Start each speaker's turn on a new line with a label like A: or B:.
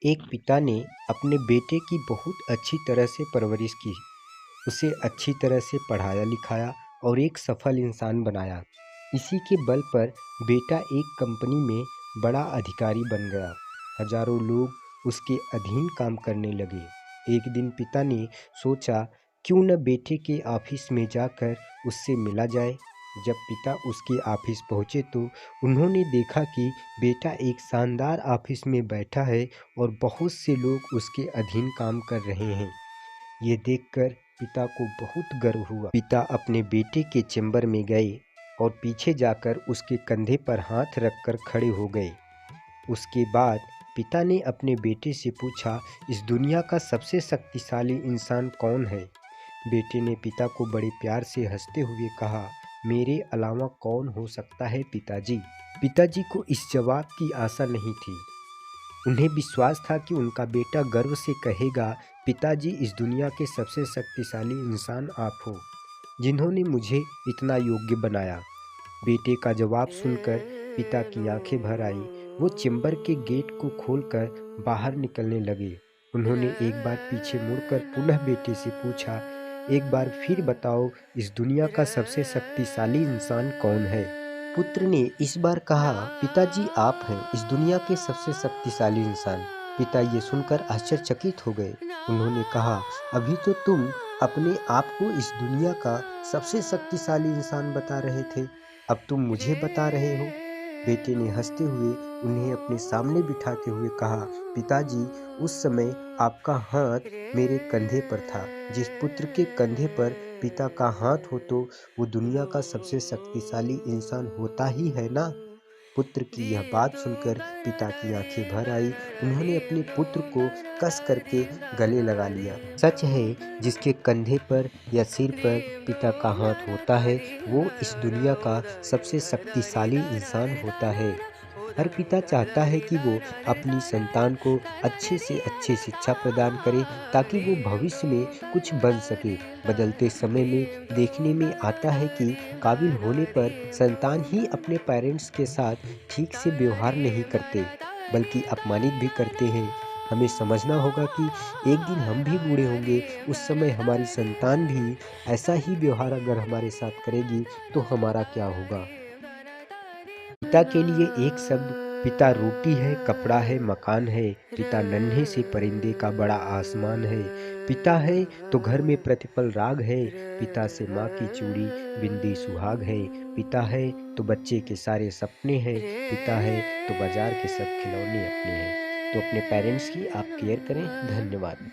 A: एक पिता ने अपने बेटे की बहुत अच्छी तरह से परवरिश की, उसे अच्छी तरह से पढ़ाया लिखाया और एक सफल इंसान बनाया। इसी के बल पर बेटा एक कंपनी में बड़ा अधिकारी बन गया। हजारों लोग उसके अधीन काम करने लगे। एक दिन पिता ने सोचा, क्यों न बेटे के ऑफिस में जाकर उससे मिला जाए। जब पिता उसके ऑफिस पहुंचे तो उन्होंने देखा कि बेटा एक शानदार ऑफिस में बैठा है और बहुत से लोग उसके अधीन काम कर रहे हैं। ये देखकर पिता को बहुत गर्व हुआ। पिता अपने बेटे के चेंबर में गए और पीछे जाकर उसके कंधे पर हाथ रखकर खड़े हो गए। उसके बाद पिता ने अपने बेटे से पूछा, इस दुनिया का सबसे शक्तिशाली इंसान कौन है? बेटे ने पिता को बड़े प्यार से हंसते हुए कहा, मेरे अलावा कौन हो सकता है पिताजी। पिताजी को इस जवाब की आशा नहीं थी। उन्हें विश्वास था कि उनका बेटा गर्व से कहेगा, पिताजी, इस दुनिया के सबसे शक्तिशाली इंसान आप हो, जिन्होंने मुझे इतना योग्य बनाया। बेटे का जवाब सुनकर पिता की आंखें भर आई। वो चेंबर के गेट को खोलकर बाहर निकलने लगे। उन्होंने एक बार पीछे मुड़कर पुनः बेटे से पूछा, एक बार फिर बताओ, इस दुनिया का सबसे शक्तिशाली इंसान कौन है? पुत्र ने इस बार कहा, पिताजी, आप हैं इस दुनिया के सबसे शक्तिशाली इंसान। पिता ये सुनकर आश्चर्यचकित हो गए। उन्होंने कहा, अभी तो तुम अपने आप को इस दुनिया का सबसे शक्तिशाली इंसान बता रहे थे, अब तुम मुझे बता रहे हो। बेटे ने हंसते हुए उन्हें अपने सामने बिठाते हुए कहा, पिताजी, उस समय आपका हाथ मेरे कंधे पर था। जिस पुत्र के कंधे पर पिता का हाथ हो तो वो दुनिया का सबसे शक्तिशाली इंसान होता ही है ना। पुत्र की यह बात सुनकर पिता की आंखें भर आई। उन्होंने अपने पुत्र को कस करके गले लगा लिया। सच है, जिसके कंधे पर या सिर पर पिता का हाथ होता है, वो इस दुनिया का सबसे शक्तिशाली इंसान होता है। हर पिता चाहता है कि वो अपनी संतान को अच्छे से अच्छी शिक्षा प्रदान करे, ताकि वो भविष्य में कुछ बन सके। बदलते समय में देखने में आता है कि काबिल होने पर संतान ही अपने पेरेंट्स के साथ ठीक से व्यवहार नहीं करते, बल्कि अपमानित भी करते हैं। हमें समझना होगा कि एक दिन हम भी बूढ़े होंगे, उस समय हमारी संतान भी ऐसा ही व्यवहार अगर हमारे साथ करेगी तो हमारा क्या होगा। पिता के लिए एक शब्द, पिता रोटी है, कपड़ा है, मकान है। पिता नन्हे से परिंदे का बड़ा आसमान है। पिता है तो घर में प्रतिपल राग है। पिता से माँ की चूड़ी बिंदी सुहाग है। पिता है तो बच्चे के सारे सपने हैं। पिता है तो बाजार के सब खिलौने अपने हैं। तो अपने पेरेंट्स की आप केयर करें। धन्यवाद।